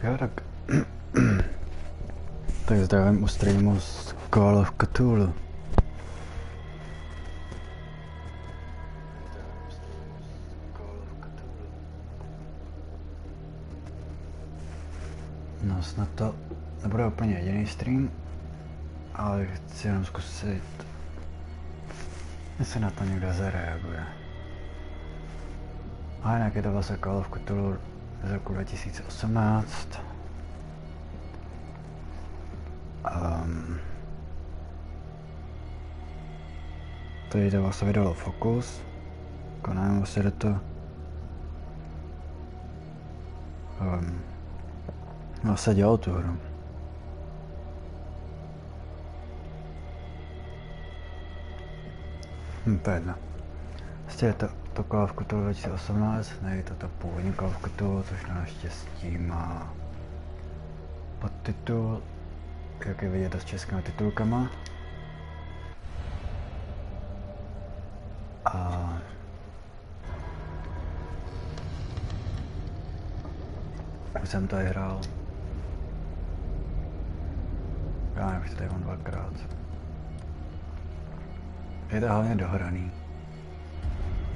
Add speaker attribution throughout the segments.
Speaker 1: Tak jo, tak... tak zdravím u streamu z Call of Cthulhu. No snad to nebude úplně jediný stream, ale chci jenom zkusit, jestli na to někdo zareaguje. A jinak je to vlastně Call of Cthulhu z roku 2018. Tady to vlastně vydalo Fokus. Konám vlastně do to. Vlastně dělal tu hru. To je jedno. Vlastně je to Call of Cthulhu 2018, ne je to původní Call of Cthulhu, což naštěstí má podtitul, jak je vidět s českými titulkama. A už jsem tady hrál. Já nevím, to tady mám dvakrát. Je to hlavně dohraný.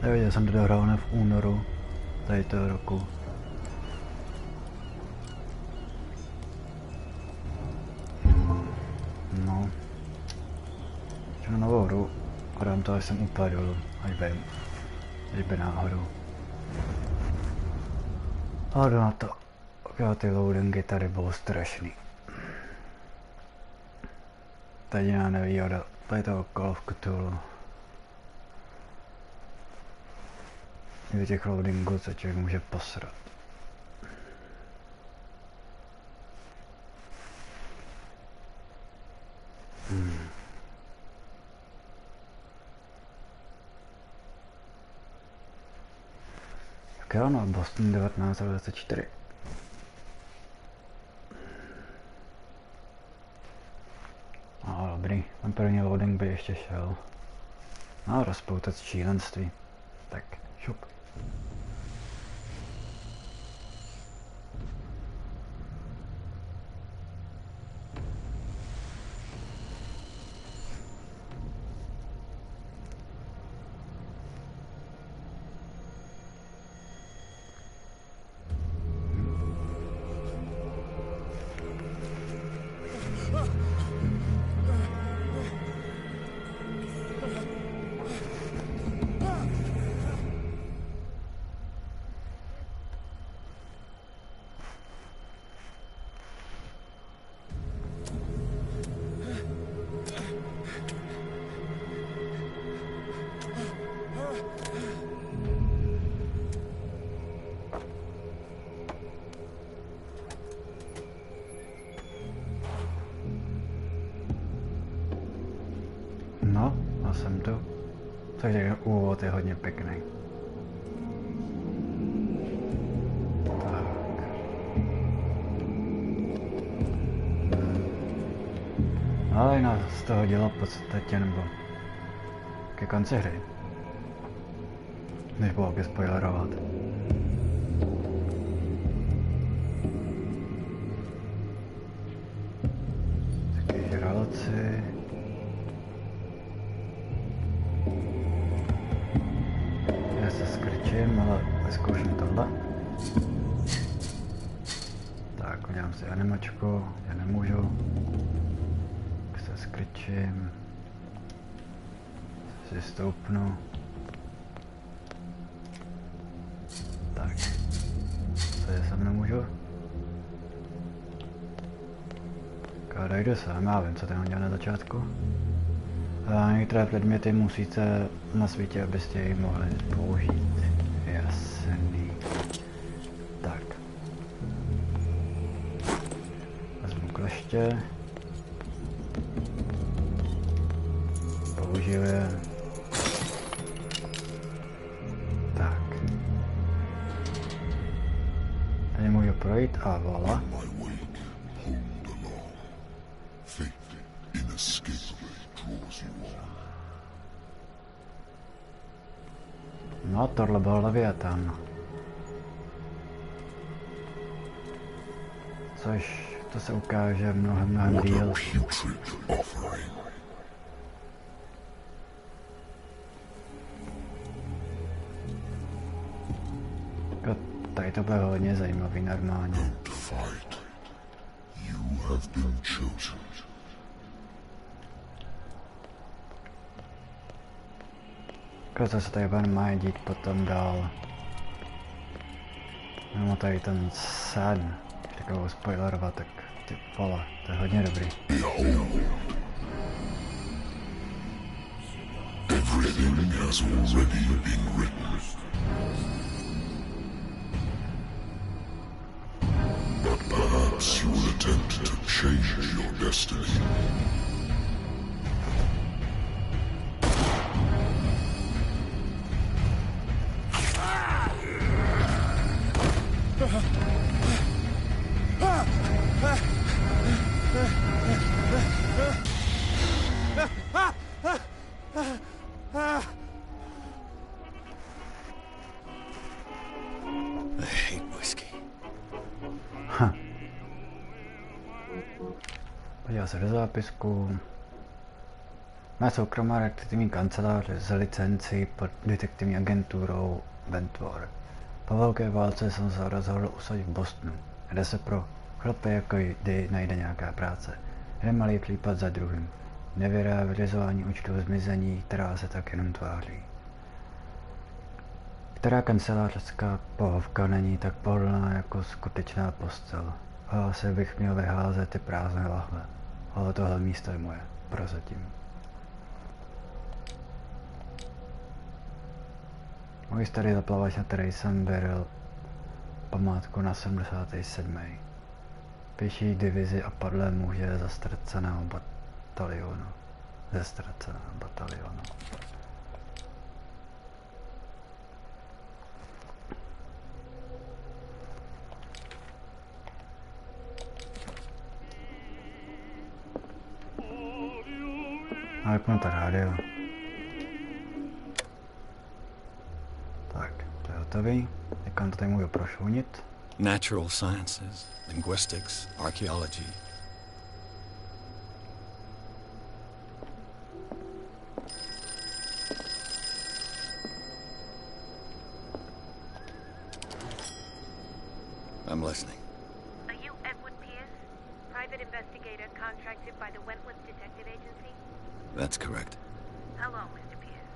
Speaker 1: Neviděl jsem to dohrál v únoru tady toho roku. No. Čo na novou hru, dám to, až jsem úplně dolů, až by náhodou. Ale jdu na to. Jo, ty loadingy tady budou strašný. Teď já nevýhoda, tady toho Call of Cthulhu. Do těch loadingů se člověk může posrat. Tak jo, no, Boston 1924. No dobrý, ten první loading by ještě šel. No, rozpoutat šílenství. Tak, šup. No, a jsem tu. Takže úvod je hodně pěkný. Tak. Ale jinak z toho dělá v podstatě, nebo ke konci hry. Než bylo spoilerovat. Taky žraloci. Já se skrčím, ale vyzkouším tohle. Tak, udělám si animačku, já nemůžu. Tak se skrčím. Si stoupnu. Tak. Tady sem nemůžu. Tak dojdu sem, já vím, co tady mám dělat na začátku. A některé předměty musíte na světě, abyste ji mohli použít. Jasný. Tak. Vezmu kleště. Použiju je. Tak. Tady můžu projít a vola. No, tohle byl Leviathan. Což to se ukáže mnohem díl. Tady to bude hodně zajímavý normálně. Co se tady má dít potom dál. Mimo tady ten sen, takovou spoilerovat, tak ty vole, to je hodně dobrý.
Speaker 2: Everything has already been written. But perhaps you will attempt to change your destiny.
Speaker 1: Podívá se do zápisku. Má soukromá detektivní kancelář s licencí pod detektivní agenturou Wentworth. Po velké válce jsem se rozhodl usadit v Bostonu, kde se pro chlapy jako jdy najde nějaká práce. Jeden malý případ za druhým. Nevěra vyřizování účtů zmizení, která se tak jenom tváří. Která kancelářská pohovka není tak pohodlná jako skutečná postel. A asi bych měl vyházet ty prázdné lahve. Ale tohle místo je moje, prozatím. Můj starý zaplavač, na který jsem běril památku na 77. Pěší divizi a padlé muže ze ztraceného batalionu. A vypnu to rádio. Tak, to je hotový. Teďka to tady můžu prošunit.
Speaker 3: Natural sciences, linguistics, archaeology. I'm listening.
Speaker 4: Are you Edward Pierce, private investigator contracted by the Wentworth Detective Agency?
Speaker 3: That's correct.
Speaker 4: Hello, Mr. Pierce.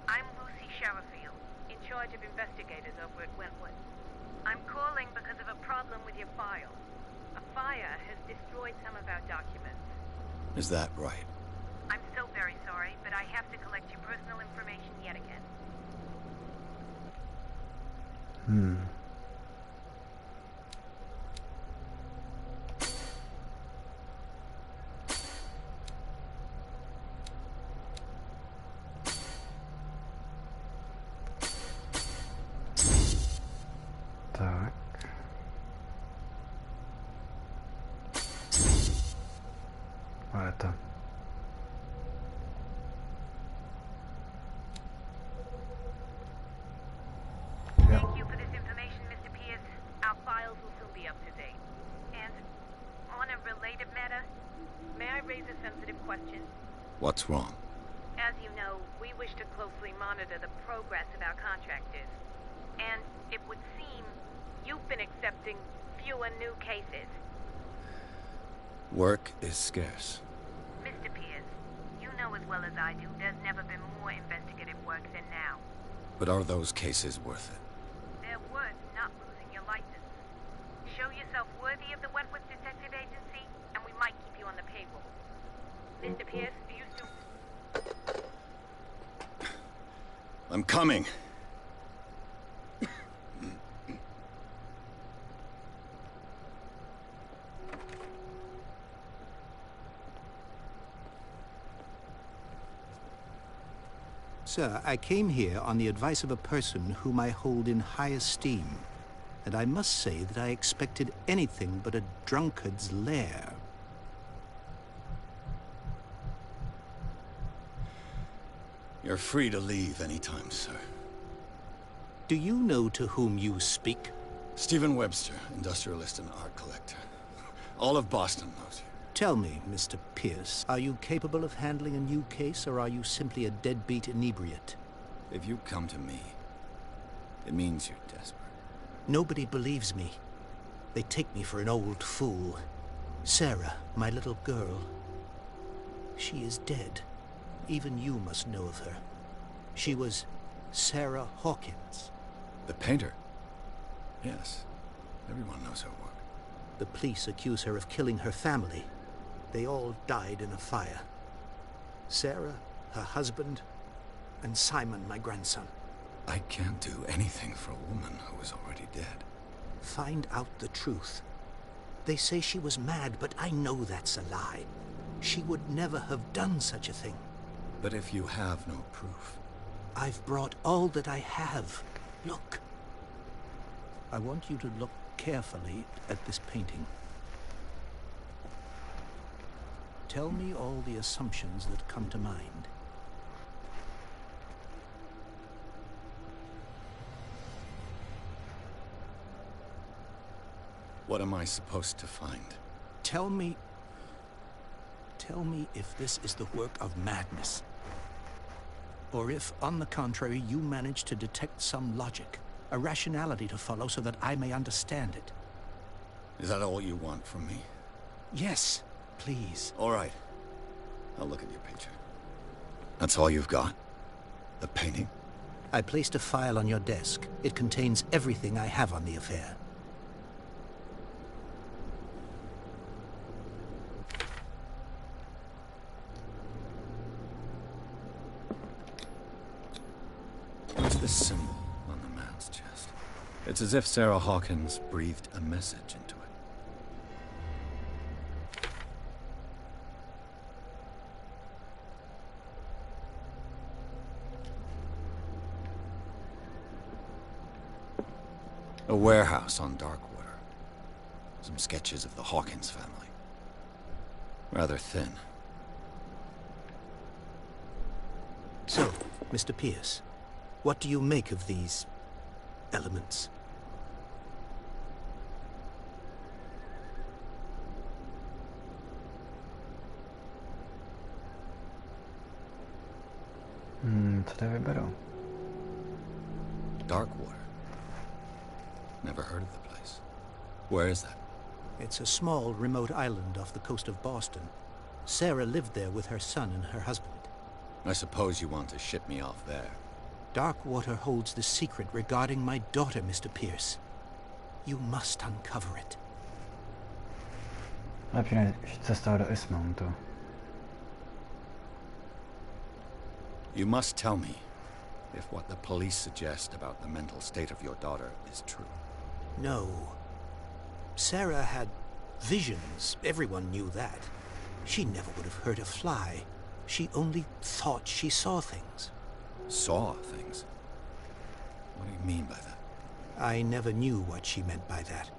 Speaker 4: I'm Lucy Sherifield, in charge of investigators over at Wentworth. I'm calling because of a problem with your file. A fire has destroyed some of our documents.
Speaker 3: Is that right?
Speaker 4: I'm so very sorry, but I have to collect your personal information yet again.
Speaker 1: Tak. Ale to.
Speaker 4: Thank you for this information, Mr. Pierce. Our files will soon be up to date. And on a related matter, may I raise a sensitive question?
Speaker 3: What's wrong?
Speaker 4: As you know, we wish to closely monitor the progress of our contractors. And it would seem you've been accepting fewer new cases.
Speaker 3: Work is scarce.
Speaker 4: Mr. Pierce, you know as well as I do there's never been more investigative work than now.
Speaker 3: But are those cases worth it?
Speaker 4: They're worth not losing your license. Show yourself worthy of the Wentworth Detective Agency, and we might keep you on the payroll. Mr. Pierce, do you still...
Speaker 3: I'm coming.
Speaker 5: Sir, I came here on the advice of a person whom I hold in high esteem, and I must say that I expected anything but a drunkard's lair.
Speaker 3: You're free to leave anytime, sir.
Speaker 5: Do you know to whom you speak?
Speaker 3: Stephen Webster, industrialist and art collector. All of Boston knows you.
Speaker 5: Tell me, Mr. Pierce, are you capable of handling a new case, or are you simply a deadbeat inebriate?
Speaker 3: If you come to me, it means you're desperate.
Speaker 5: Nobody believes me. They take me for an old fool. Sarah, my little girl, she is dead. Even you must know of her. She was Sarah Hawkins.
Speaker 3: The painter? Yes. Everyone knows her work.
Speaker 5: The police accuse her of killing her family. They all died in a fire. Sarah, her husband, and Simon, my grandson.
Speaker 3: I can't do anything for a woman who is already dead.
Speaker 5: Find out the truth. They say she was mad, but I know that's a lie. She would never have done such a thing.
Speaker 3: But if you have no proof...
Speaker 5: I've brought all that I have. Look. I want you to look carefully at this painting. Tell me all the assumptions that come to mind.
Speaker 3: What am I supposed to find?
Speaker 5: Tell me if this is the work of madness. Or if, on the contrary, you manage to detect some logic, a rationality to follow so that I may understand it.
Speaker 3: Is that all you want from me?
Speaker 5: Yes, please.
Speaker 3: All right. I'll look at your picture. That's all you've got? The painting?
Speaker 5: I placed a file on your desk. It contains everything I have on the affair.
Speaker 3: What's this symbol on the man's chest? It's as if Sarah Hawkins breathed a message into it. A warehouse on Darkwater. Some sketches of the Hawkins family. Rather thin.
Speaker 5: So, Mr. Pierce, what do you make of these elements?
Speaker 1: Co to vyberou?
Speaker 3: Darkwater. Never heard of the place. Where is that?
Speaker 5: It's a small, remote island off the coast of Boston. Sarah lived there with her son and her husband.
Speaker 3: I suppose you want to ship me off there.
Speaker 5: Darkwater holds the secret regarding my daughter, Mr. Pierce. You must uncover it.
Speaker 1: Lepší než cesta do Ismountu.
Speaker 3: You must tell me if what the police suggest about the mental state of your daughter is true.
Speaker 5: No. Sarah had visions. Everyone knew that. She never would have hurt a fly. She only thought she saw things.
Speaker 3: Saw things? What do you mean by that?
Speaker 5: I never knew what she meant by that.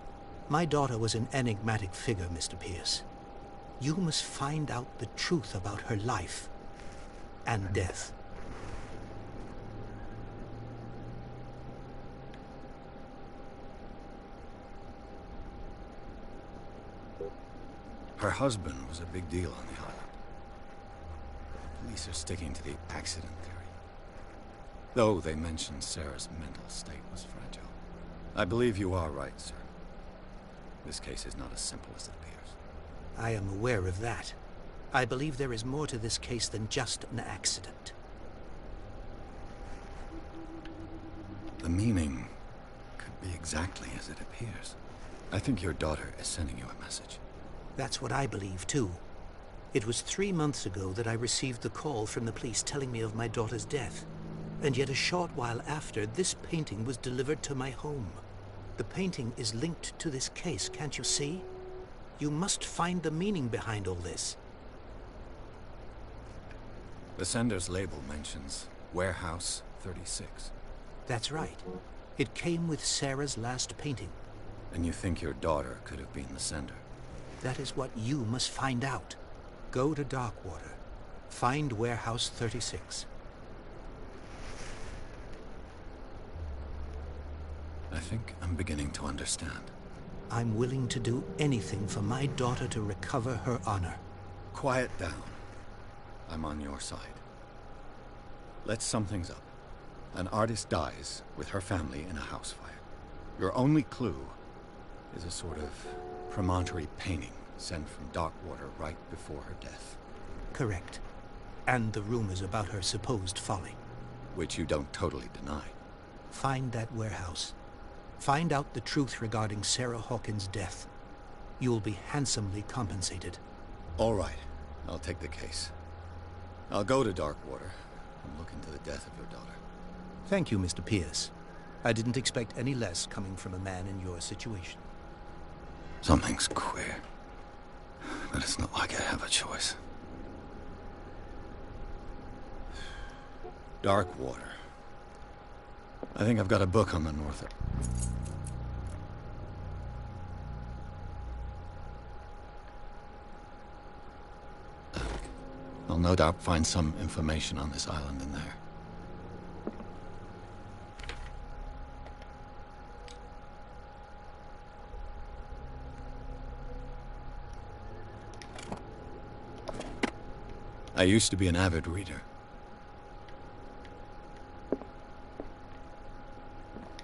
Speaker 5: My daughter was an enigmatic figure, Mr. Pierce. You must find out the truth about her life and death.
Speaker 3: Her husband was a big deal on the island. Police are sticking to the accident theory. Though they mentioned Sarah's mental state was fragile. I believe you are right, sir. This case is not as simple as it appears.
Speaker 5: I am aware of that. I believe there is more to this case than just an accident.
Speaker 3: The meaning could be exactly as it appears. I think your daughter is sending you a message.
Speaker 5: That's what I believe, too. It was 3 months ago that I received the call from the police telling me of my daughter's death. And yet a short while after, this painting was delivered to my home. The painting is linked to this case, can't you see? You must find the meaning behind all this.
Speaker 3: The sender's label mentions Warehouse 36.
Speaker 5: That's right. It came with Sarah's last painting.
Speaker 3: And you think your daughter could have been the sender?
Speaker 5: That is what you must find out. Go to Darkwater. Find Warehouse 36.
Speaker 3: I think I'm beginning to understand.
Speaker 5: I'm willing to do anything for my daughter to recover her honor.
Speaker 3: Quiet down. I'm on your side. Let's sum things up. An artist dies with her family in a house fire. Your only clue is a sort of promontory painting sent from Darkwater right before her death.
Speaker 5: Correct. And the rumors about her supposed folly.
Speaker 3: Which you don't totally deny.
Speaker 5: Find that warehouse. Find out the truth regarding Sarah Hawkins' death. You'll be handsomely compensated.
Speaker 3: All right. I'll take the case. I'll go to Darkwater and look into the death of your daughter.
Speaker 5: Thank you, Mr. Pierce. I didn't expect any less coming from a man in your situation.
Speaker 3: Something's queer. But it's not like I have a choice. Darkwater. I think I've got a book on the north. I'll no doubt find some information on this island in there. I used to be an avid reader.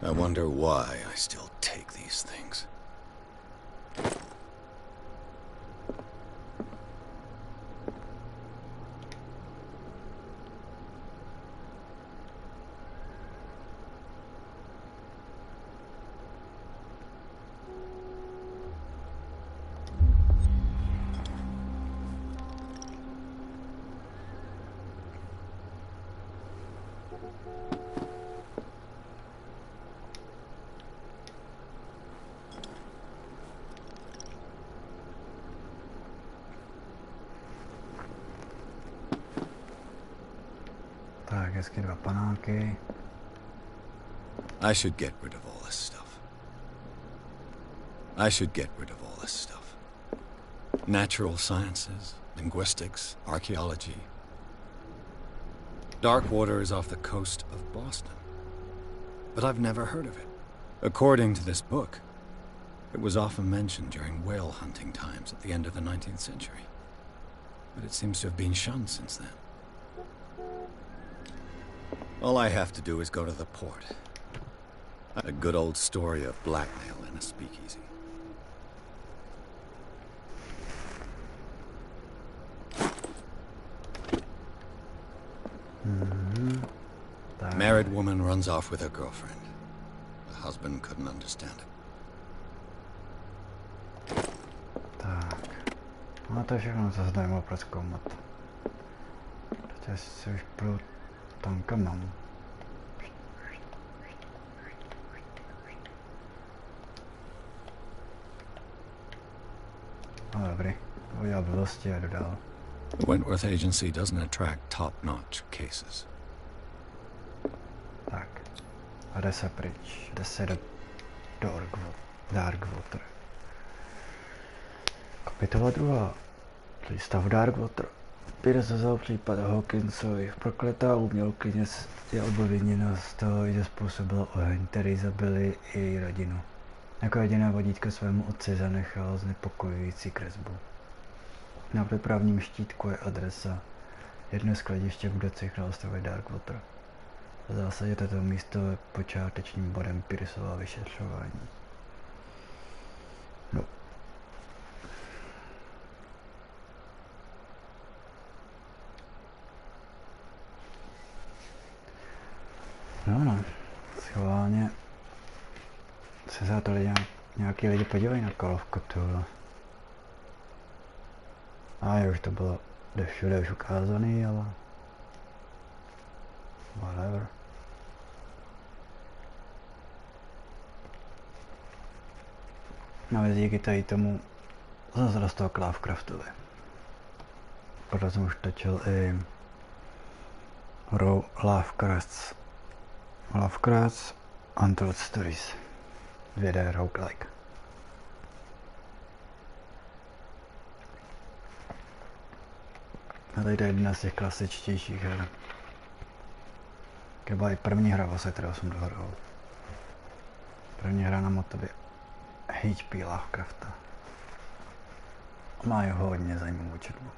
Speaker 3: I wonder why I still take these things.
Speaker 1: Tak, hezky 2 panáky.
Speaker 3: I should get rid of all this stuff. I should get rid of all this stuff. Natural sciences, linguistics, archaeology. Darkwater is off the coast of Boston. But I've never heard of it. According to this book, it was often mentioned during whale hunting times at the end of the 19th century. But it seems to have been shunned since then. All I have to do is go to the port. A good old story of blackmail in a speakeasy. A married woman runs off with her girlfriend. The husband couldn't understand it.
Speaker 1: Tak. No to je všechno, co se tady mohl prozkoumat. Teď si už půjdu tam, kam mám. No dobrý, udělal blbosti a dodal.
Speaker 3: The Wentworth Agency doesn't attract top-notch cases.
Speaker 1: Tak. A jde se pryč. Jde se do Darkwater. Kapitola 2. Stav Darkwater. Pierce vzal případ Hawkinsovi. Prokletá umělkyně je obviněna z toho, že způsobila oheň, který zabili i její rodinu. Jako jediné vodítko svému otci zanechal znepokojující kresbu. Na přepravním štítku je adresa. Jedno skladiště v budoucí království Darkwater. V zásadě toto místo je počátečním bodem Pierceova vyšetřování. No. No, schválně se za to nějaký lidi podívají na Call of Cthulhu. A už to bylo všude už ukázaný, ale whatever. No, díky tady tomu jsem se dostal k Lovecraftovi. Proto jsem už točil i Lovecraft's Untold Stories. Videoher roguelike. A tady je jedna z těch klasičtějších her. To byla i první hra, kterou jsem dohrál. První hra na motově. HP Lovecrafta. Má hodně zajímavou četbu.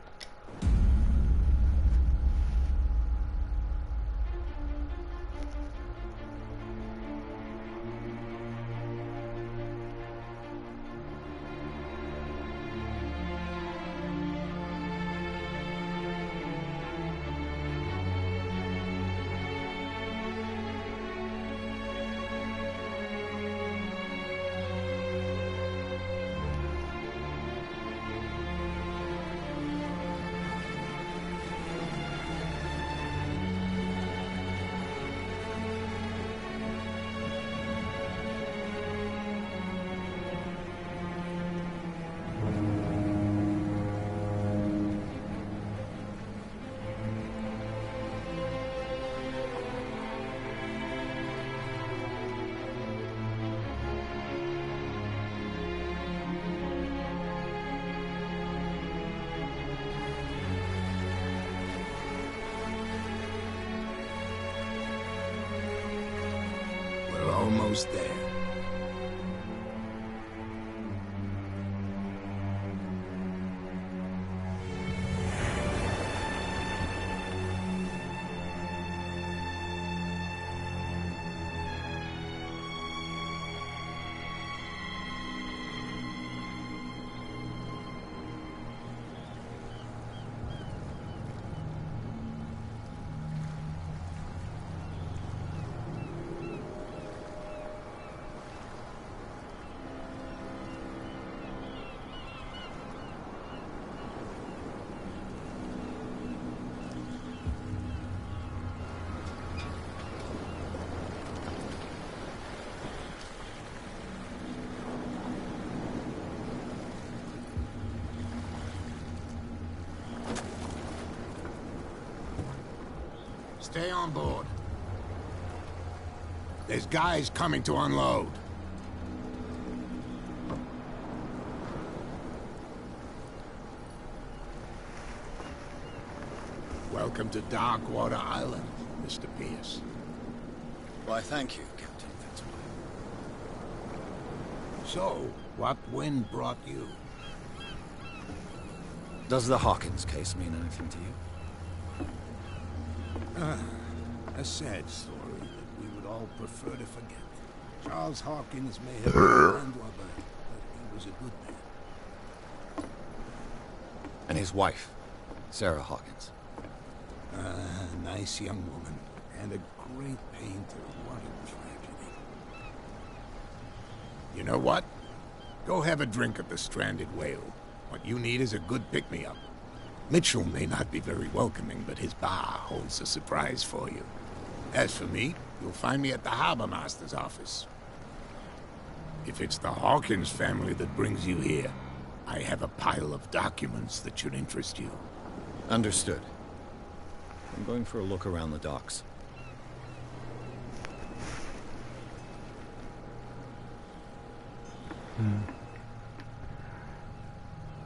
Speaker 6: Almost there. Stay on board. There's guys coming to unload. Welcome to Darkwater Island, Mr. Pierce.
Speaker 3: Why, thank you, Captain Fitzroy.
Speaker 6: So, what wind brought you?
Speaker 3: Does the Hawkins case mean anything to you?
Speaker 6: A sad story that we would all prefer to forget. Charles Hawkins may have been a land robber, but he was a good man.
Speaker 3: And his wife, Sarah Hawkins.
Speaker 6: Nice young woman, and a great painter. What a tragedy. You know what? Go have a drink at the Stranded Whale. What you need is a good pick-me-up. Mitchell may not be very welcoming, but his bar holds a surprise for you. As for me, you'll find me at the Harbor Master's office. If it's the Hawkins family that brings you here, I have a pile of documents that should interest you.
Speaker 3: Understood. I'm going for a look around the docks.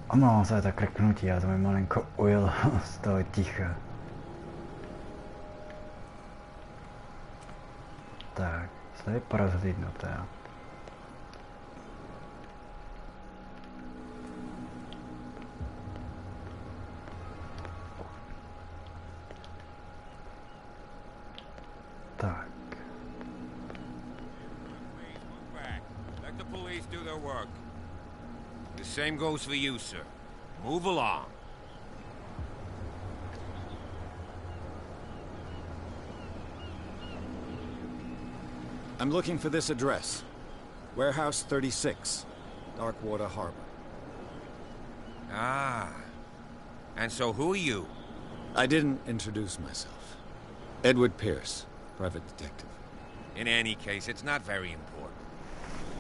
Speaker 1: Omlouvám se za krknutí, já to mi malinko ujel z toho ticha. Tak, se tady porozhlídnu teda. Tak.
Speaker 7: Let the police do their work. The same goes for you, sir. Move along.
Speaker 3: I'm looking for this address. Warehouse 36, Darkwater Harbor.
Speaker 7: Ah. And so who are you?
Speaker 3: I didn't introduce myself. Edward Pierce, private detective.
Speaker 7: In any case, it's not very important.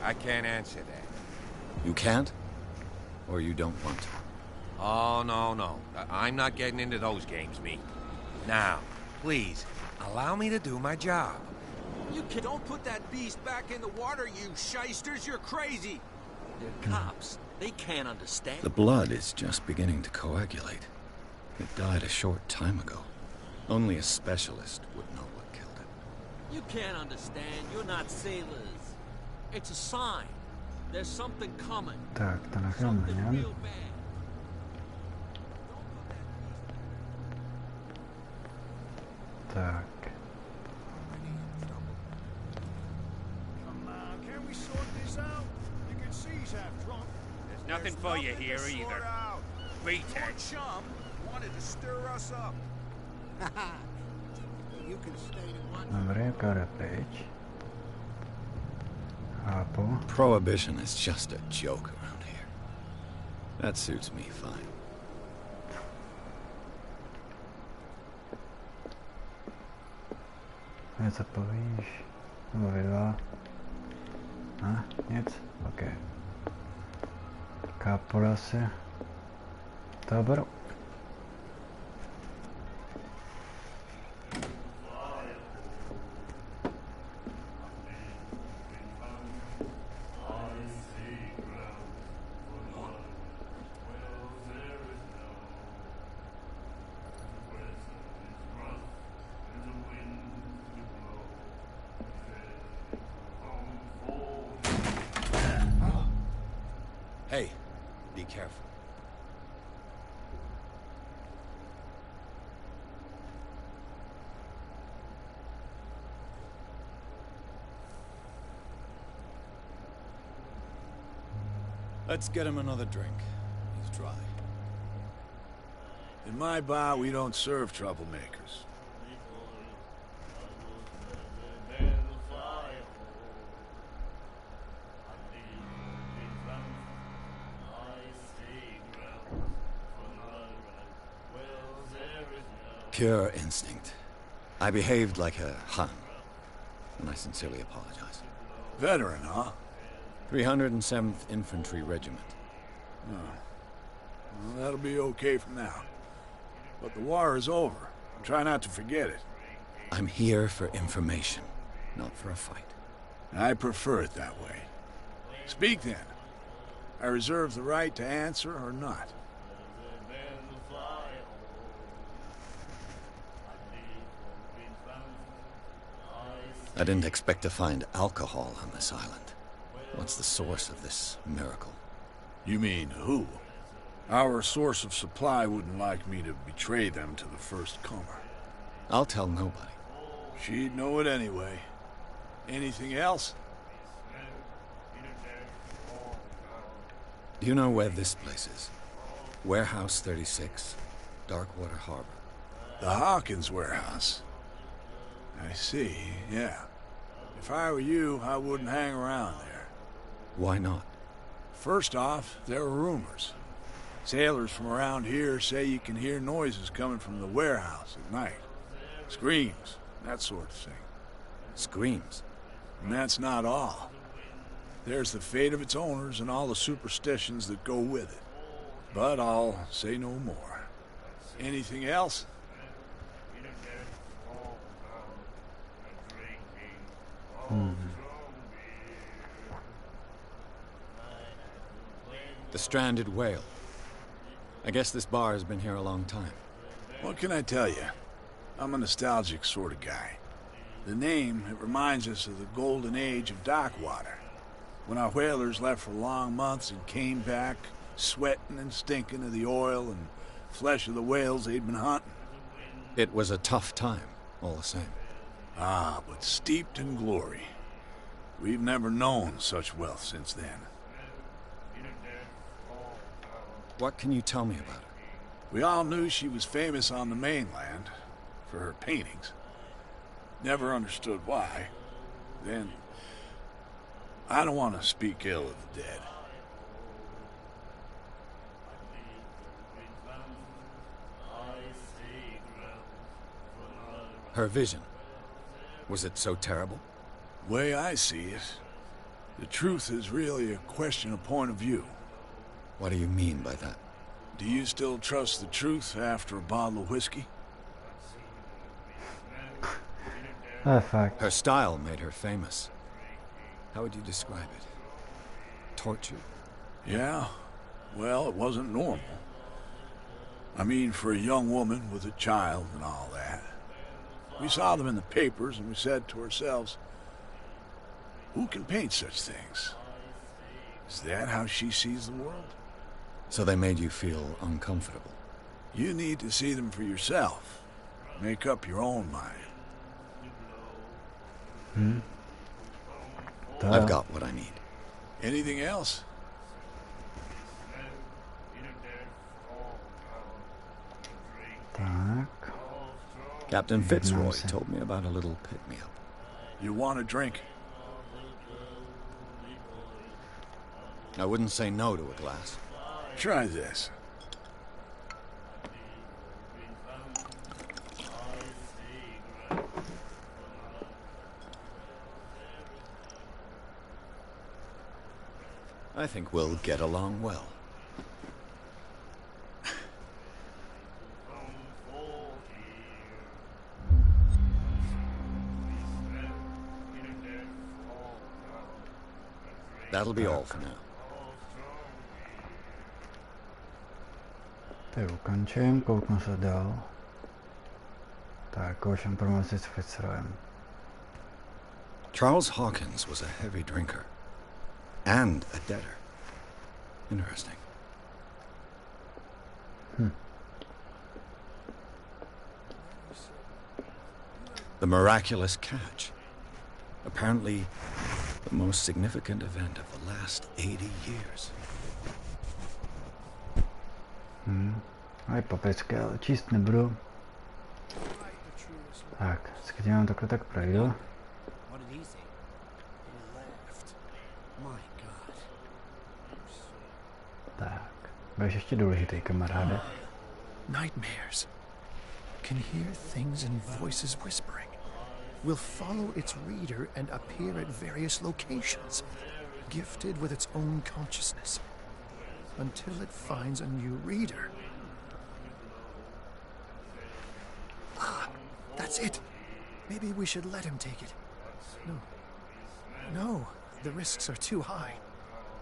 Speaker 7: I can't answer that.
Speaker 3: You can't? Or you don't want to?
Speaker 7: Oh, no. I'm not getting into those games, me. Now, please, allow me to do my job.
Speaker 8: Don't put that beast back in the water, you shysters! You're crazy! They're cops. They can't understand.
Speaker 3: The blood is just beginning to coagulate. It died a short time ago. Only a specialist would know what killed it.
Speaker 8: You can't understand. You're not sailors. It's a sign. There's something coming.
Speaker 1: Tak, to nakreměm.
Speaker 8: Real bad.
Speaker 1: Tak.
Speaker 9: Come on, can we sort this out? You can see he's half drunk.
Speaker 7: There's nothing for you here either. Retard.
Speaker 9: Your chum wanted to stir us up.
Speaker 6: You can stay to one.
Speaker 1: Dobrý, kare pryč. Chápu.
Speaker 3: Prohibition is just a joke around here. That suits me fine.
Speaker 1: Něco povíš? Nebo vy dva? Nic? OK. Kápol asi. To beru.
Speaker 3: Hey, be careful. Let's get him another drink. He's dry.
Speaker 9: In my bar, we don't serve troublemakers.
Speaker 3: Pure instinct. I behaved like a Han, and I sincerely apologize.
Speaker 9: Veteran, huh?
Speaker 3: 307th Infantry Regiment.
Speaker 9: Well, that'll be okay for now. But the war is over. Try not to forget it.
Speaker 3: I'm here for information, not for a fight.
Speaker 9: I prefer it that way. Speak then. I reserve the right to answer or not.
Speaker 3: I didn't expect to find alcohol on this island. What's the source of this miracle?
Speaker 9: You mean who? Our source of supply wouldn't like me to betray them to the first comer.
Speaker 3: I'll tell nobody.
Speaker 9: She'd know it anyway. Anything else?
Speaker 3: Do you know where this place is? Warehouse 36, Darkwater Harbor.
Speaker 9: The Hawkins warehouse. I see, yeah. If I were you, I wouldn't hang around there.
Speaker 3: Why not?
Speaker 9: First off, there are rumors. Sailors from around here say you can hear noises coming from the warehouse at night. Screams, that sort of thing.
Speaker 3: Screams?
Speaker 9: And that's not all. There's the fate of its owners and all the superstitions that go with it. But I'll say no more. Anything else?
Speaker 3: The stranded whale. I guess this bar has been here a long time.
Speaker 9: What can I tell you? I'm a nostalgic sort of guy. The name, it reminds us of the golden age of Darkwater, when our whalers left for long months and came back sweating and stinking of the oil and flesh of the whales they'd been hunting.
Speaker 3: It was a tough time, all the same.
Speaker 9: Ah, but steeped in glory. We've never known such wealth since then.
Speaker 3: What can you tell me about her?
Speaker 9: We all knew she was famous on the mainland for her paintings. Never understood why. Then, I don't want to speak ill of the dead.
Speaker 3: Her vision. Was it so terrible?
Speaker 9: Way I see it, the truth is really a question of point of view.
Speaker 3: What do you mean by that?
Speaker 9: Do you still trust the truth after a bottle of whiskey?
Speaker 1: Fact.
Speaker 3: Her style made her famous. How would you describe it? Tortured?
Speaker 9: Yeah, well, it wasn't normal. I mean, for a young woman with a child and all that. We saw them in the papers and we said to ourselves, who can paint such things? Is that how she sees the world?
Speaker 3: So they made you feel uncomfortable.
Speaker 9: You need to see them for yourself. Make up your own mind.
Speaker 3: I've got what I need.
Speaker 9: Anything else?
Speaker 1: Tak.
Speaker 3: Captain Fitzroy told me about a little pick-me-up.
Speaker 9: You want a drink?
Speaker 3: I wouldn't say no to a glass.
Speaker 9: Try this.
Speaker 3: I think we'll get along well. That'll be all for now.
Speaker 1: Tady ukončím, kouknu se dál. Tak, už informaci s Fitzroyem.
Speaker 3: Charles Hawkins was a heavy drinker. And a debtor. Interesting. The miraculous catch. Apparently, the most significant event of the last 80 years.
Speaker 1: A je papičky, ale číst nebudu. Tak, vždycky dělám takhle, tak projdu. Tak, budeš ještě důležitý, kamaráde.
Speaker 10: Nightmares. Can hear things and voices whispering. Will follow its reader and appear at various locations, gifted with its own consciousness, until it finds a new reader. Ah, that's it. Maybe we should let him take it. No. No, the risks are too high.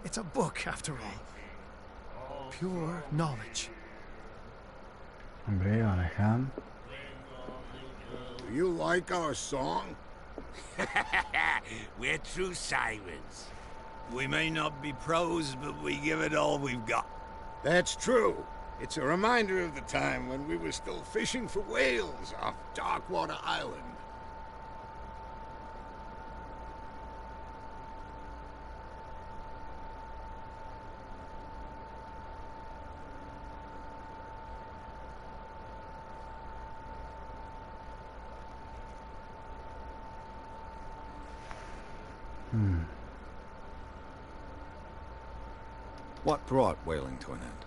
Speaker 10: It's a book, after all. Pure knowledge.
Speaker 1: Dobrý, já nechám.
Speaker 6: Do you like our song?
Speaker 7: We're true sirens.
Speaker 8: We may not be pros, but we give it all we've got.
Speaker 6: That's true. It's a reminder of the time when we were still fishing for whales off Darkwater Island.
Speaker 3: What brought whaling to an end?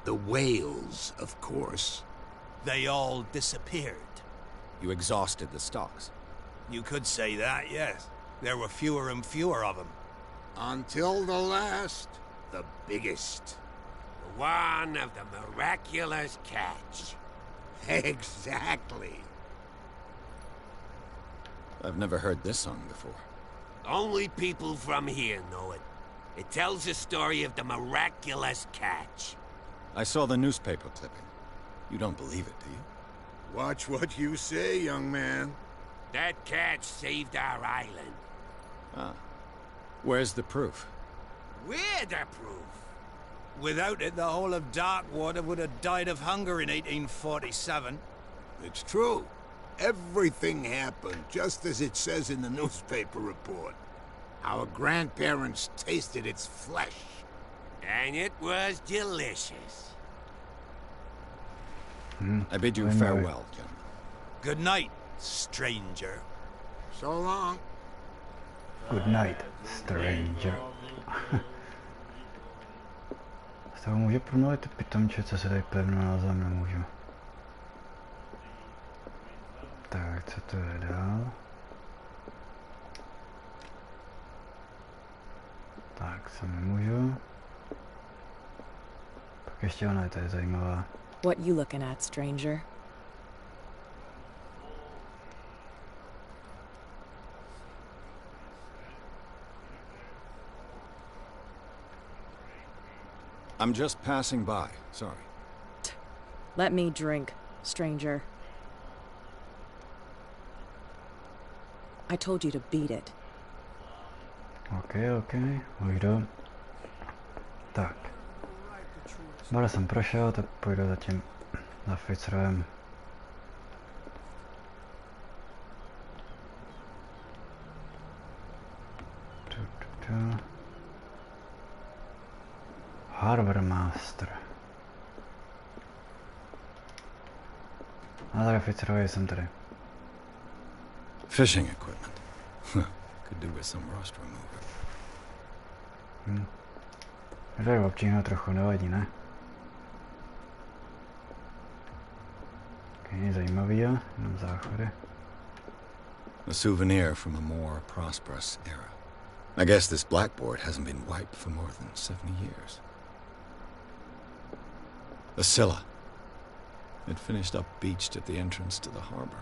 Speaker 6: The whales, of course.
Speaker 8: They all disappeared.
Speaker 3: You exhausted the stocks.
Speaker 8: You could say that, yes. There were fewer and fewer of them.
Speaker 6: Until the last, the biggest.
Speaker 7: The one of the miraculous catch.
Speaker 6: Exactly.
Speaker 3: I've never heard this song before.
Speaker 7: Only people from here know it. It tells the story of the miraculous catch.
Speaker 3: I saw the newspaper clipping. You don't believe it, do you?
Speaker 6: Watch what you say, young man.
Speaker 7: That catch saved our island.
Speaker 3: Ah. Where's the proof?
Speaker 7: We're the proof.
Speaker 8: Without it, the whole of Darkwater would have died of hunger in 1847.
Speaker 6: It's true. Everything happened just as it says in the newspaper report. Our grandparents tasted its flesh.
Speaker 7: And it was delicious.
Speaker 3: I bid you farewell, gentlemen.
Speaker 8: Good night, stranger.
Speaker 6: So long.
Speaker 1: Good night, stranger. Z toho může promluvit ty pitomče, co se tady pevno na zem nemůžu. Tak, co to je dál? Tak, se nemůžu. Pak ještě ona je tady zajímavá.
Speaker 11: What you looking at, stranger?
Speaker 3: I'm just passing by. Sorry.
Speaker 11: Let me drink, stranger. I told you to beat it.
Speaker 1: OK, OK, ujdu. Tak. Bare jsem prošel, tak půjdu zatím za Fitzroyem. Harbor Master. A tady Fitzroy jsem tady.
Speaker 3: Fishing equipment. Could do with some rust remover.
Speaker 1: Tady občíhnout trochu nevadí, ne? Nic zajímavého, jenom záchody.
Speaker 3: A souvenir from a more prosperous era. I guess this blackboard hasn't been wiped for more than 70 years. The Scylla. It finished up beached at the entrance to the harbor.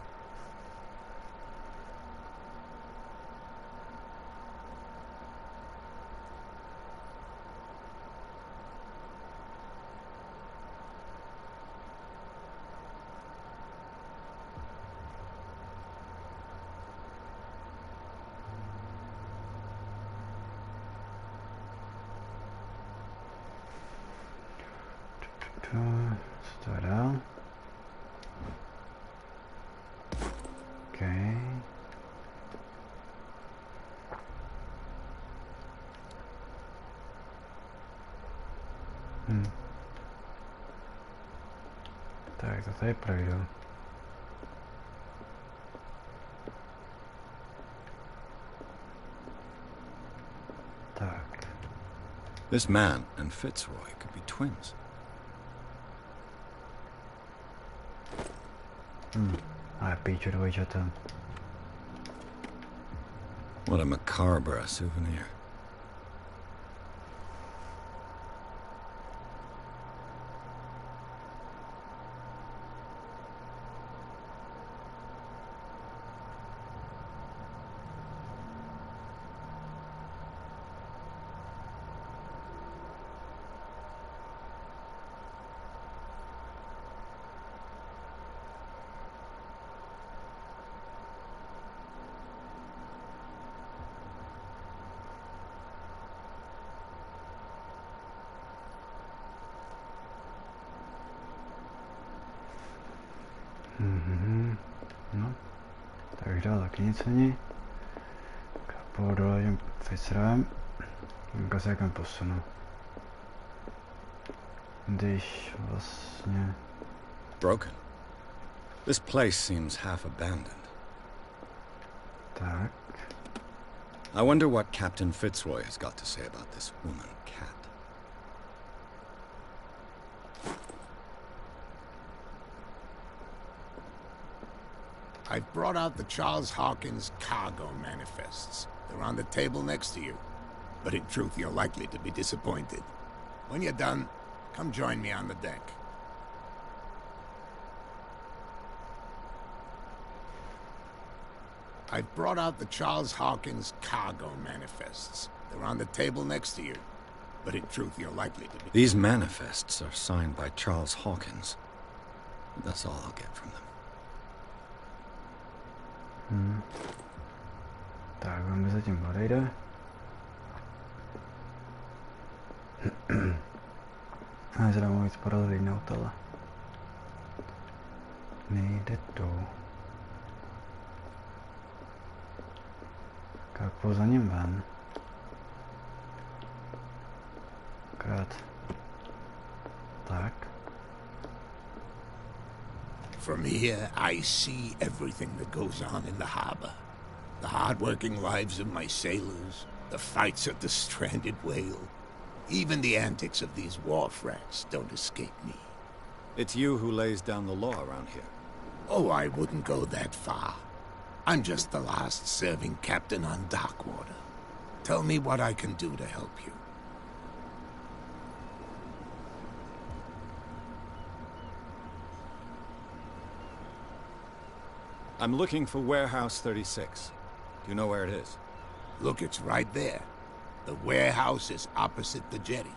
Speaker 1: Co to je dál? Okay. Tak to tady projdu. Tak.
Speaker 3: This man and Fitzroy could be twins.
Speaker 1: Ale píču dvojčata.
Speaker 3: What a macabre souvenir.
Speaker 1: No, takže dál taky nic není. Kapu doladím Fitzroyem. Jako se jakém posunu. Když vlastně...
Speaker 3: Broken. This place seems half abandoned.
Speaker 1: Tak.
Speaker 3: I wonder what Captain Fitzroy has got to say about this woman cat.
Speaker 6: I've brought out the Charles Hawkins cargo manifests. They're on the table next to you. But in truth, you're likely to be disappointed. When you're done, come join me on the deck. I've brought out the Charles Hawkins cargo manifests. They're on the table next to you. But in truth, you're likely to be...
Speaker 3: These manifests are signed by Charles Hawkins. That's all I'll get from them.
Speaker 1: Tak, on mi zatím odejde. A zda mu víc porazit neutele. Nejde to. Kapu za ním ven. Krát. Tak.
Speaker 6: From here, I see everything that goes on in the harbor. The hard-working lives of my sailors, the fights at the stranded whale. Even the antics of these wharf rats don't escape me.
Speaker 3: It's you who lays down the law around here.
Speaker 6: Oh, I wouldn't go that far. I'm just the last serving captain on Darkwater. Tell me what I can do to help you.
Speaker 3: I'm looking for Warehouse 36. Do you know where it is?
Speaker 6: Look, it's right there. The warehouse is opposite the jetty.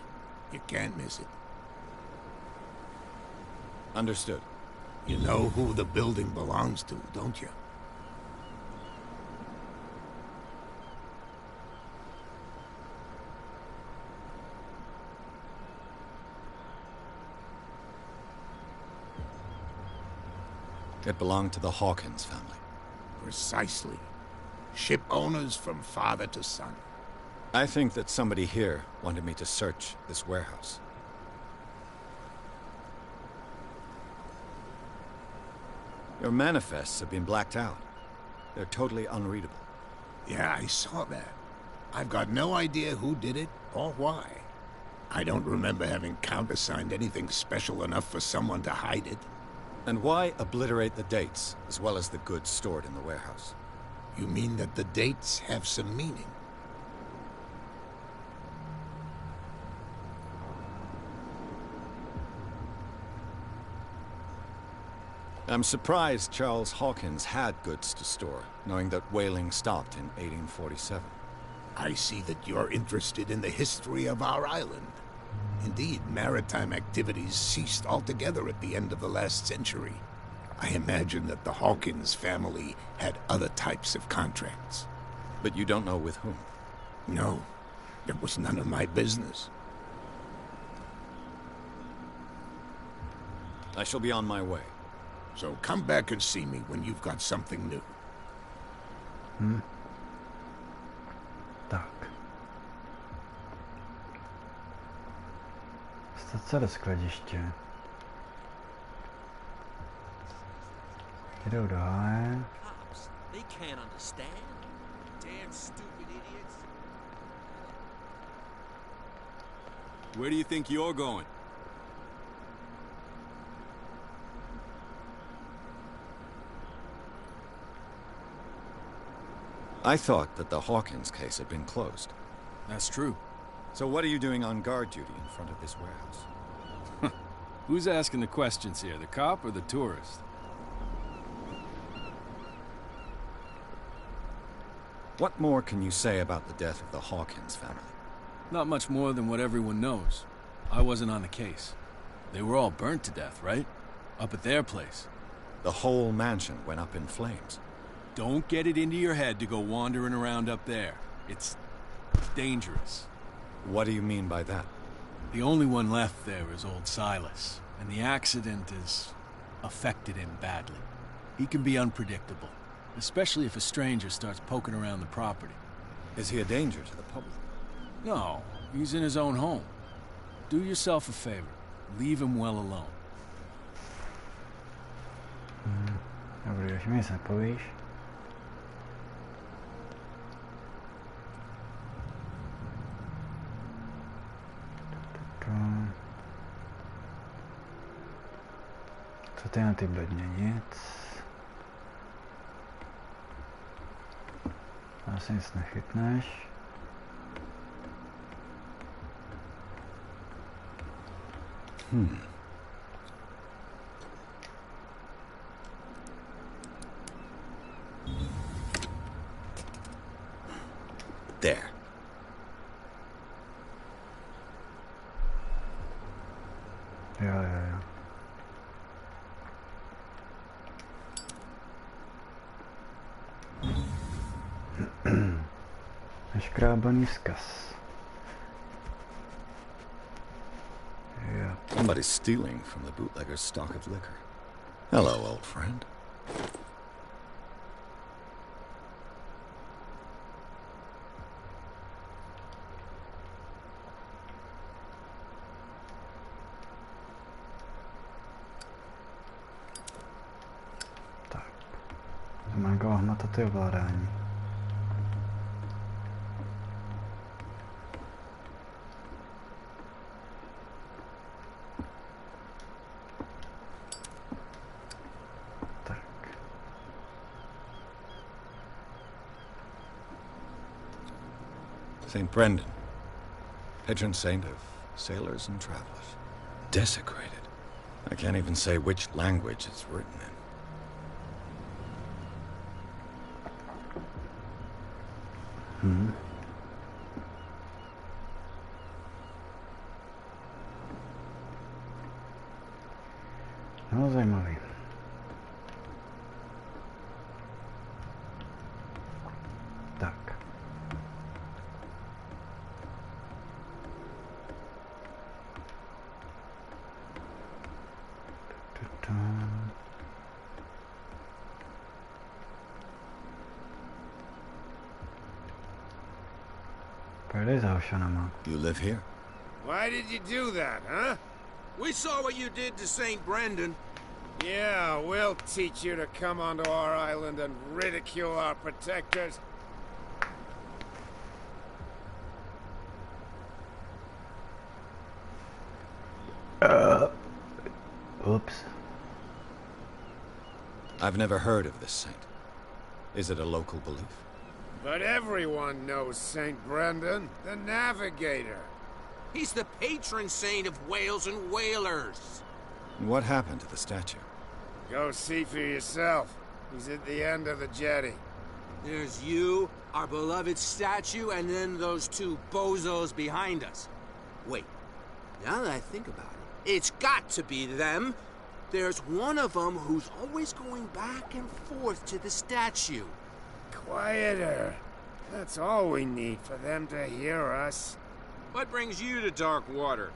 Speaker 6: You can't miss it.
Speaker 3: Understood.
Speaker 6: You know who the building belongs to, don't you?
Speaker 3: It belonged to the Hawkins family.
Speaker 6: Precisely. Ship owners from father to son.
Speaker 3: I think that somebody here wanted me to search this warehouse. Your manifests have been blacked out. They're totally unreadable.
Speaker 6: Yeah, I saw that. I've got no idea who did it or why. I don't remember having countersigned anything special enough for someone to hide it.
Speaker 3: And why obliterate the dates, as well as the goods stored in the warehouse?
Speaker 6: You mean that the dates have some meaning?
Speaker 3: I'm surprised Charles Hawkins had goods to store, knowing that whaling stopped in 1847.
Speaker 6: I see that you're interested in the history of our island. Indeed, maritime activities ceased altogether at the end of the last century. I imagine that the Hawkins family had other types of contracts.
Speaker 3: But you don't know with whom?
Speaker 6: No, it was none of my business.
Speaker 3: I shall be on my way.
Speaker 6: So come back and see me when you've got something new.
Speaker 1: Tak. Stace do skladiště. Jdou do háje.
Speaker 8: Cops, they can't understand. Damn stupid idiots.
Speaker 12: Where do you think you're going?
Speaker 3: I thought that the Hawkins case had been closed.
Speaker 12: That's true.
Speaker 3: So what are you doing on guard duty in front of this warehouse?
Speaker 12: Who's asking the questions here, the cop or the tourist?
Speaker 3: What more can you say about the death of the Hawkins family?
Speaker 12: Not much more than what everyone knows. I wasn't on the case. They were all burnt to death, right? Up at their place.
Speaker 3: The whole mansion went up in flames.
Speaker 12: Don't get it into your head to go wandering around up there. It's dangerous.
Speaker 3: What do you mean by that?
Speaker 12: The only one left there is old Silas, and the accident has affected him badly. He can be unpredictable, especially if a stranger starts poking around the property.
Speaker 3: Is he a danger to the public?
Speaker 12: No, he's in his own home. Do yourself a favor. Leave him well alone.
Speaker 1: Dobrý, už mi se povíš. Co ty na ty bedně? Nic. Asi nic nechytneš.
Speaker 3: There.
Speaker 1: Jo. Neškrábaný vzkaz. Yeah.
Speaker 3: Somebody's stealing from the bootlegger's stock of liquor. Hello, old friend.
Speaker 1: Tak. Mám go hmatat ovládání.
Speaker 3: St. Brendan, patron saint of sailors and travelers. Desecrated. I can't even say which language it's written in.
Speaker 1: No, zajímavý. Tak. jdeš za Ošanama?
Speaker 3: You live here?
Speaker 6: Why did you do that, huh?
Speaker 8: We saw what you did to St. Brendan.
Speaker 6: Yeah, we'll teach you to come onto our island and ridicule our protectors.
Speaker 1: Oops.
Speaker 3: I've never heard of this saint. Is it a local belief?
Speaker 6: But everyone knows St. Brendan, the Navigator.
Speaker 8: He's the patron saint of whales and whalers.
Speaker 3: What happened to the statue?
Speaker 6: Go see for yourself. He's at the end of the jetty.
Speaker 8: There's you, our beloved statue, and then those two bozos behind us. Wait, now that I think about it, it's got to be them. There's one of them who's always going back and forth to the statue.
Speaker 6: Quieter. That's all we need for them to hear us.
Speaker 8: What brings you to dark water?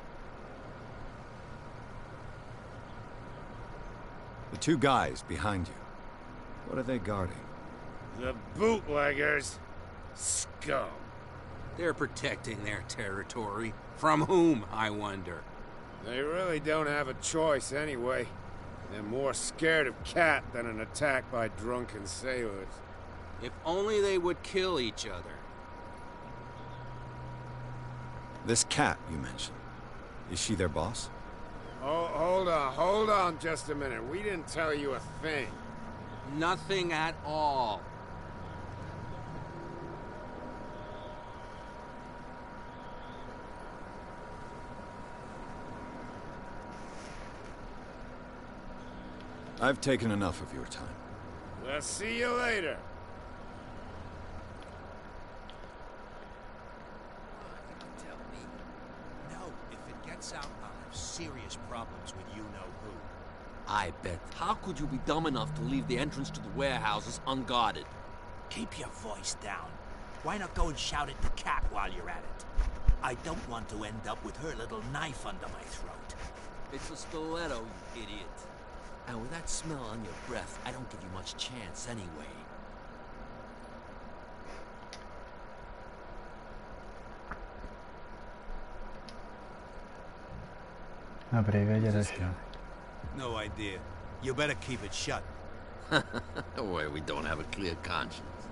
Speaker 3: The two guys behind you. What are they guarding?
Speaker 6: The bootleggers. Scum.
Speaker 8: They're protecting their territory. From whom, I wonder?
Speaker 6: They really don't have a choice anyway. They're more scared of Cat than an attack by drunken sailors.
Speaker 8: If only they would kill each other.
Speaker 3: This Cat you mentioned. Is she their boss?
Speaker 6: Oh, hold on just a minute. We didn't tell you a thing.
Speaker 8: Nothing at all.
Speaker 3: I've taken enough of your time.
Speaker 6: We'll see you later.
Speaker 8: No, if it gets out, I'll have serious problems with you-know-who.
Speaker 13: I bet. How could you be dumb enough to leave the entrance to the warehouses unguarded?
Speaker 5: Keep your voice down. Why not go and shout at the cat while you're at it? I don't want to end up with her little knife under my throat.
Speaker 13: It's a stiletto, you idiot. And with that smell on your breath, I don't give you much chance anyway.
Speaker 1: Dobrý vědět, ještě.
Speaker 12: No idea. You better keep it shut.
Speaker 13: Where we don't have a clear conscience.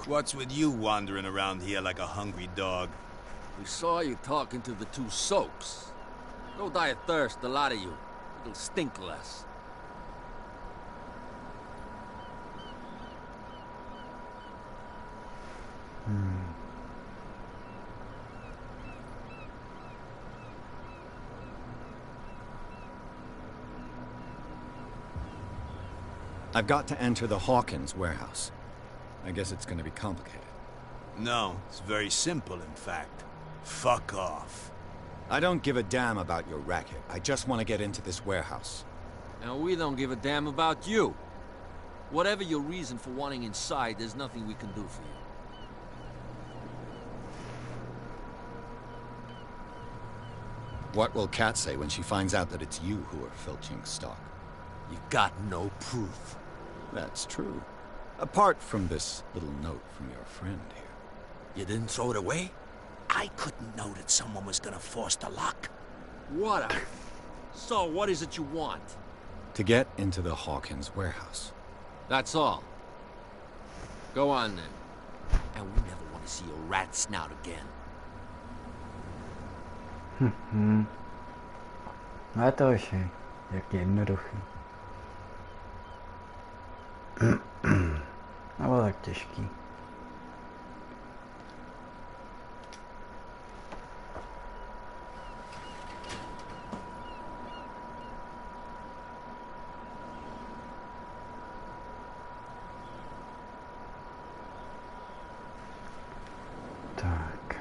Speaker 9: What's with you wandering around here like a hungry dog?
Speaker 13: We saw you talking to the two soaks. Go die of thirst, the lot of you. It'll stink less.
Speaker 3: I've got to enter the Hawkins warehouse. I guess it's gonna be complicated.
Speaker 9: No, it's very simple, in fact. Fuck off.
Speaker 3: I don't give a damn about your racket. I just want to get into this warehouse.
Speaker 13: And we don't give a damn about you. Whatever your reason for wanting inside, there's nothing we can do for you.
Speaker 3: What will Kat say when she finds out that it's you who are filching stock?
Speaker 13: You've got no proof.
Speaker 3: That's true. Apart from this little note from your friend here.
Speaker 13: You didn't throw it away?
Speaker 5: I couldn't know that someone was gonna force the lock.
Speaker 13: What a... So, what is it you want?
Speaker 3: To get into the Hawkins warehouse.
Speaker 13: That's all. Go on then. And we never want to see your rat snout again.
Speaker 1: A to už je, jak jednoduchý. Nebo tak těžký. Tak.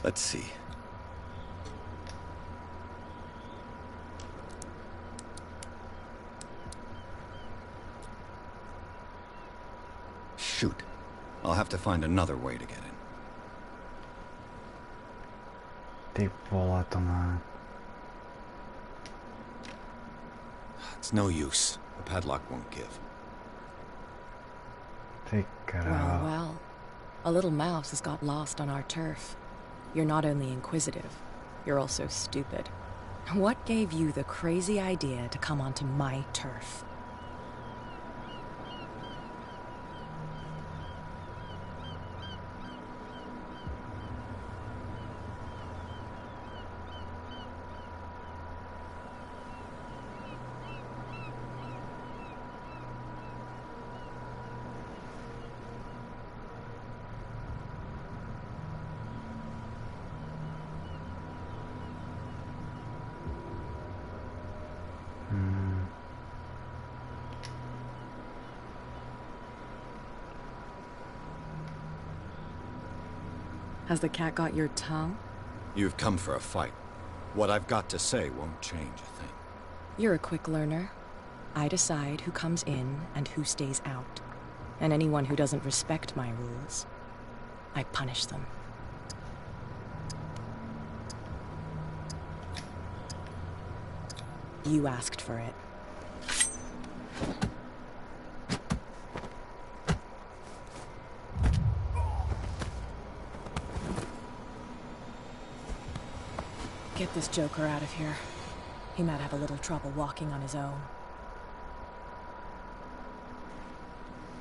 Speaker 3: Let's see. Shoot. I'll have to find another way to get in.
Speaker 1: Ty vole, to ne.
Speaker 3: It's no use. The padlock won't give.
Speaker 1: Ty krávo.
Speaker 11: Well. A little mouse has got lost on our turf. You're not only inquisitive, you're also stupid. What gave you the crazy idea to come onto my turf? Has the cat got your tongue?
Speaker 3: You've come for a fight. What I've got to say won't change a thing.
Speaker 11: You're a quick learner. I decide who comes in and who stays out. And anyone who doesn't respect my rules, I punish them. You asked for it. Get this joker out of here. He might have a little trouble walking on his own.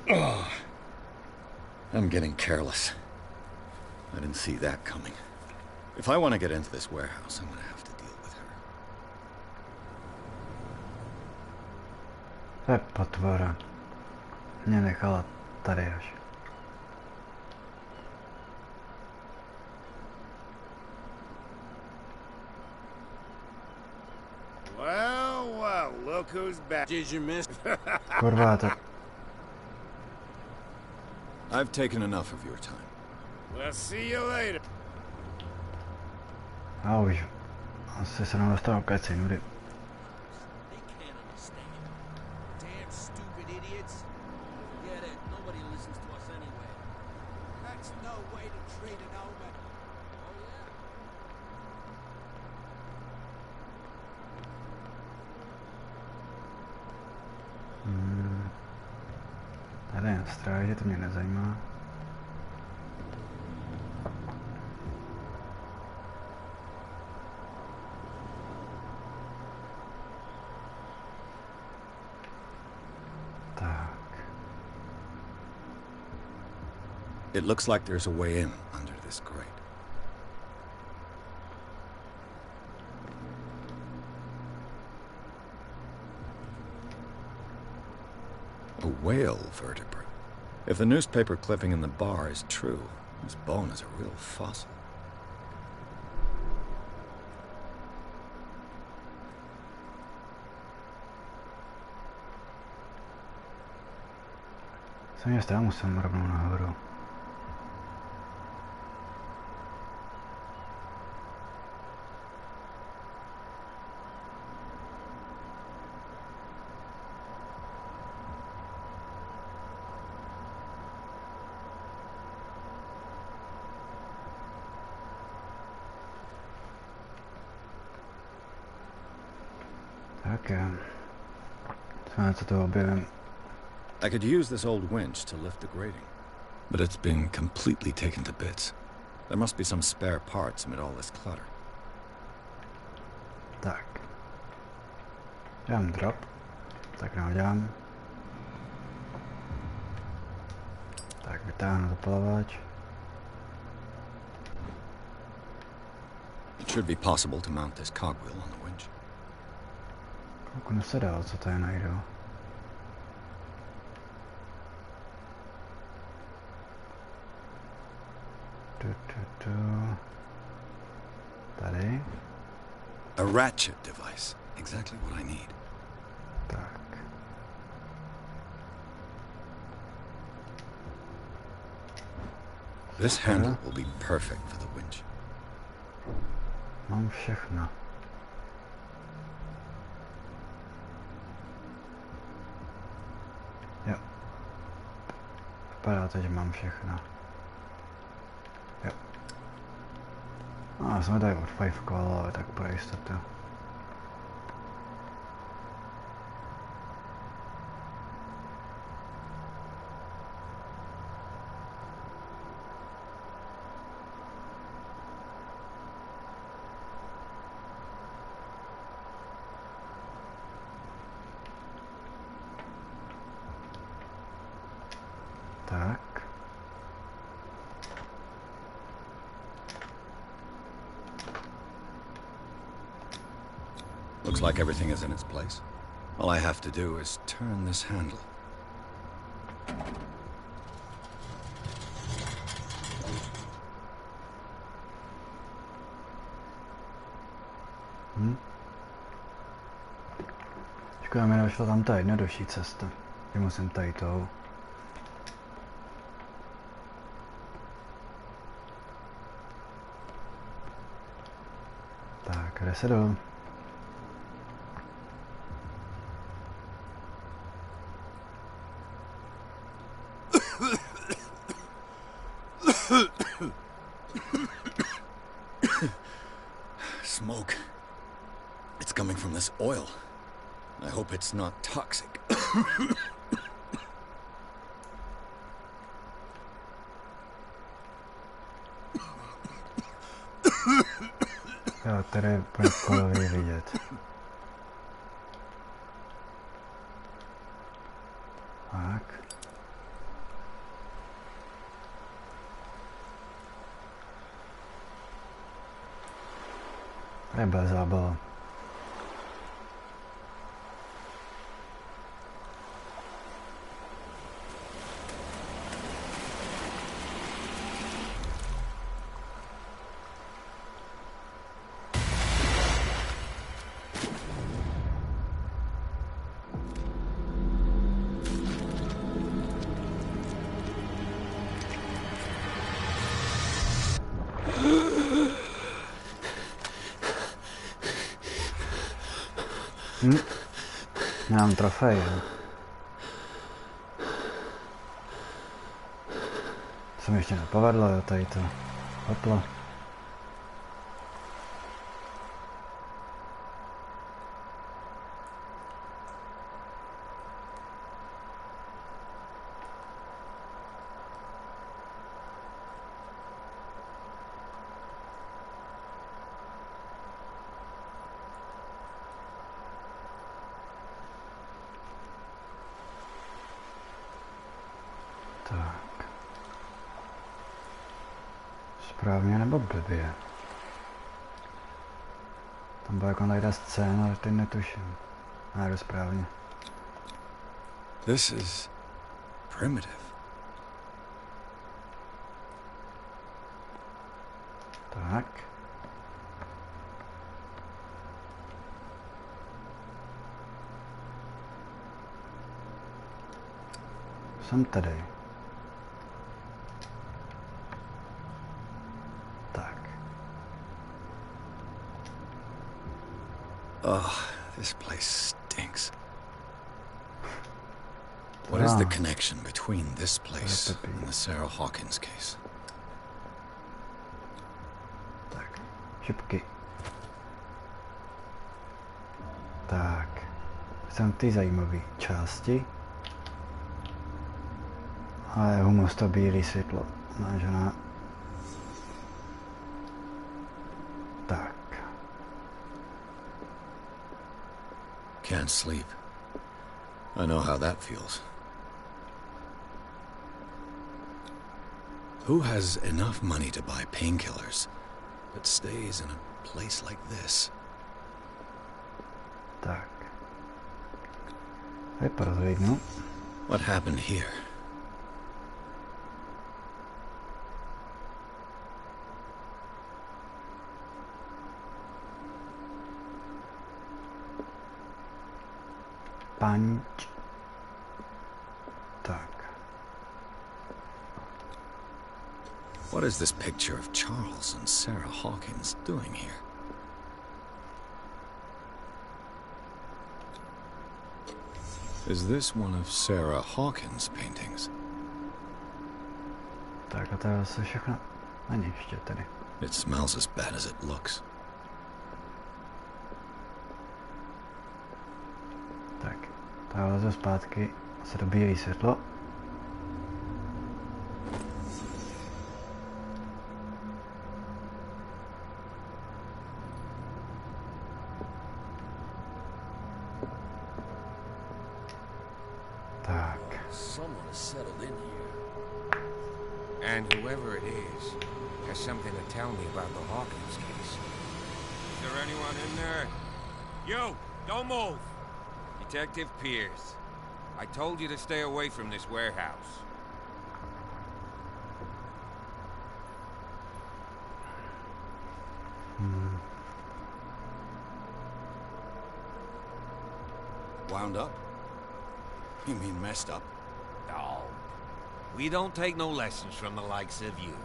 Speaker 3: Oh, I'm getting careless. I didn't see that coming. If I want to get into this warehouse, I'm going to have to deal with her.
Speaker 1: Potvora. Mě nechala tady až.
Speaker 6: Well, look who's back.
Speaker 8: Did you miss?
Speaker 1: Kurva, to...
Speaker 3: I've taken enough of your time.
Speaker 6: We'll see you later.
Speaker 1: A už. Asi se nám dostalo k nudy.
Speaker 13: They can't understand. Damn stupid idiots. Forget it. Nobody listens to us anyway.
Speaker 8: That's no way to treat an omen.
Speaker 13: Oh, yeah?
Speaker 1: Tady je na stráži, to mě nezajímá.
Speaker 3: It looks like there's a way in under this grate. A whale vertebrate. If the newspaper clipping in the bar is true, this bone is a real fossil.
Speaker 1: Jsem jistá, musím rovnou nahoru. Tak jo. Co to objevím.
Speaker 3: I could use this old winch to lift the grating, but it's been completely taken to bits. There must be some spare parts amid all this clutter.
Speaker 1: Tak. Dělám drop. Tak neudělám. Tak vytáhnu zapalovač.
Speaker 3: It should be possible to mount this cogwheel on the winch.
Speaker 1: Kouknu se dál, co tady najdu. Tady.
Speaker 3: A ratchet device. Exactly what I need.
Speaker 1: Tak.
Speaker 3: This handle will be perfect for the winch.
Speaker 1: Mám všechno. Jo. Vypadá to, že mám všechno. Jo. A jsme tady odfajfkovali, ale tak pro jistotu. Tak.
Speaker 3: Looks like everything is in its place. All I have to do is turn this handle.
Speaker 1: Škoda mi došla tam ta jednodušší cesta. Že musím tady tou. Tak, kde se dolů?
Speaker 3: Smoke. It's coming from this oil. I hope it's not toxic.
Speaker 1: Jo, tady je kolový vidět. Tak. Tady byla zábava. Mám trofej, jo. Co mi ještě nepovedlo, jo, tady to. Hopla. Tak. Správně nebo blbě? Tam byla jako najda scéna, ale teď netuším. A jdu správně.
Speaker 3: This is primitive.
Speaker 1: Tak. Jsem tady. Tak.
Speaker 3: Oh, this place stinks. What is the connection between this place and the Sarah Hawkins case?
Speaker 1: Tak. Šipky. Tak. Jsem ty zajímavé části. A je humus to bílé světlo. Nážená. Tak.
Speaker 3: Can't sleep. I know how that feels. Who has enough money to buy painkillers, but stays in a place like this?
Speaker 1: Tak. Vypadá to.
Speaker 3: What happened here?
Speaker 1: Punch. Tak.
Speaker 3: What is this picture of Charles and Sarah Hawkins doing here? Is this one of Sarah Hawkins' paintings?
Speaker 1: Tak a to je zase všechno na ní ještě tady.
Speaker 3: It smells as bad as it looks.
Speaker 1: Tak, tady lezu zpátky se do bílé světlo.
Speaker 13: Someone has settled in here.
Speaker 7: And whoever it is has something to tell me about the Hawkins case. Is there anyone in there? You! Don't move! Detective Pierce. I told you to stay away from this warehouse.
Speaker 3: Wound up? You mean messed up?
Speaker 7: No. We don't take no lessons from the likes of you.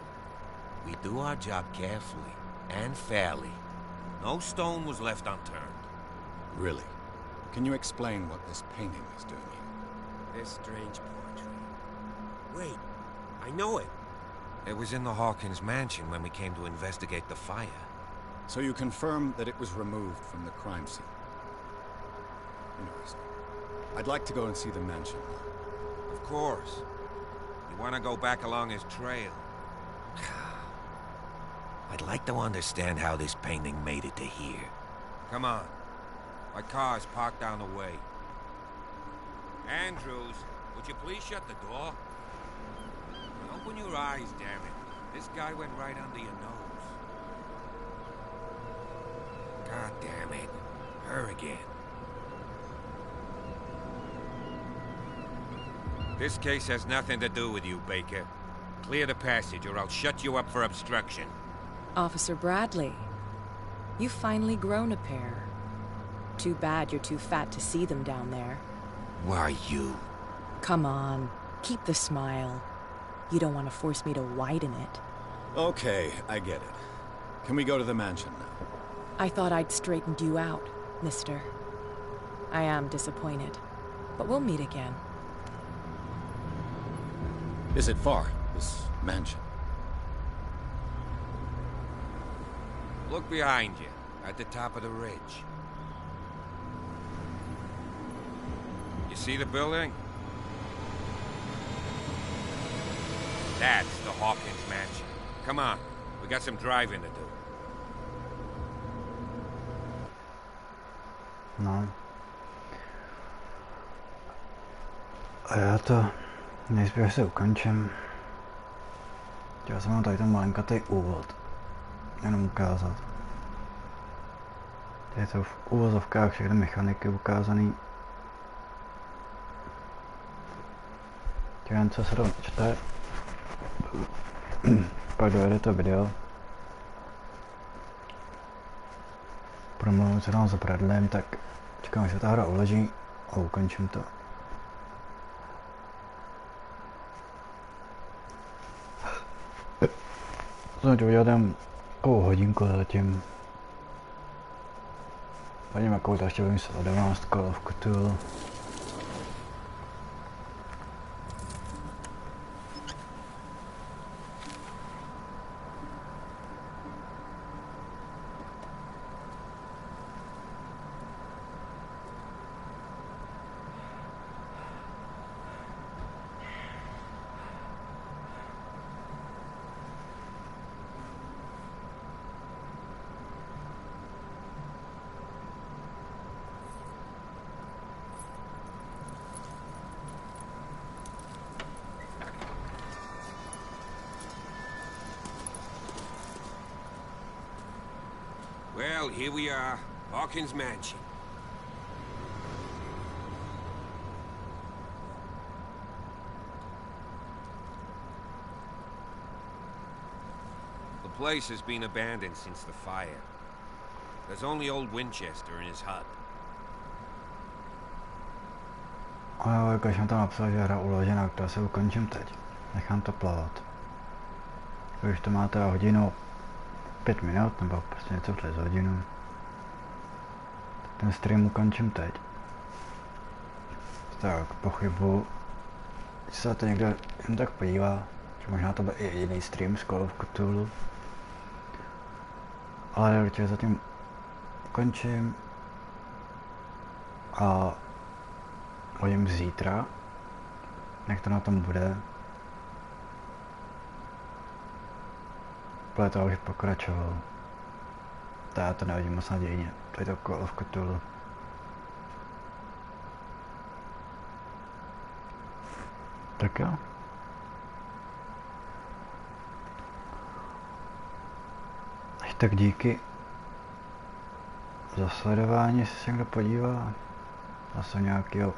Speaker 7: We do our job carefully and fairly. No stone was left unturned.
Speaker 3: Really? Can you explain what this painting is doing here?
Speaker 13: This strange portrait. Wait, I know it.
Speaker 7: It was in the Hawkins mansion when we came to investigate the fire.
Speaker 3: So you confirm that it was removed from the crime scene? Interesting. I'd like to go and see the mansion now.
Speaker 7: Of course. You want to go back along his trail? I'd like to understand how this painting made it to here. Come on. My car's parked down the way. Andrews, would you please shut the door? And open your eyes, damn it. This guy went right under your nose. God damn it. Her again. This case has nothing to do with you, Baker. Clear the passage or I'll shut you up for obstruction.
Speaker 11: Officer Bradley, you've finally grown a pair. Too bad you're too fat to see them down there.
Speaker 7: Why you?
Speaker 11: Come on, keep the smile. You don't want to force me to widen it.
Speaker 3: Okay, I get it. Can we go to the mansion now?
Speaker 11: I thought I'd straightened you out, mister. I am disappointed, but we'll meet again.
Speaker 3: Is it far, this mansion?
Speaker 7: Look behind you, at the top of the ridge. You see the building? That's the Hawkins mansion. Come on, we got some driving to do.
Speaker 1: No. A já to nejspíš asi ukončím. Chtěl jsem vám tady ten malinkatý úvod jenom ukázat. Je to v úvozovkách všechny mechaniky ukázaný. Těm, co se to čte, pak dojede to video. Promluvím se tam za Bradlem, tak čekám, že se ta hra uloží a ukončím to. Jsem to udělal tam takovou hodinku zatím. Vidím, jakou to ještě budeme sledovat z Call of Cthulhu.
Speaker 7: Well, here we are, Hawkins mansion. The place has been abandoned since the fire. There's only old Winchester in his hut.
Speaker 1: A jo, jakož jsem tam napsal, že hra uložená, to se ukončím teď. Nechám to plavat. Když to máte hodinu 5 minut, nebo prostě něco přes hodinu, tak ten stream ukončím teď. Tak pochybuju, že se to někdo jen tak podívá, že možná to bude i jediný stream z Call of Cthulhu. Ale určitě zatím ukončím a hodím zítra, jak to na tom bude. Podle toho už pokračoval. To já to nevidím moc nadějně. To je to Call of Cthulhu. Tak jo. Tak díky za sledování, jestli se někdo podívá. Zase nějakýho.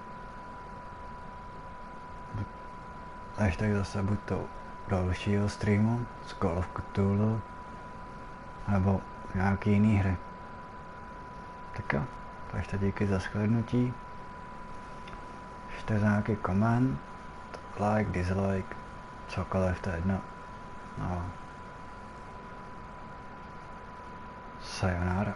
Speaker 1: Až tak zase buď to dalšího streamu z Call of Cthulhu, nebo nějaký jiný hry. Tak jo, takže díky za shlédnutí. Ještě za nějaký koment, like, dislike, cokoliv, to je jedno. No. Sayonara.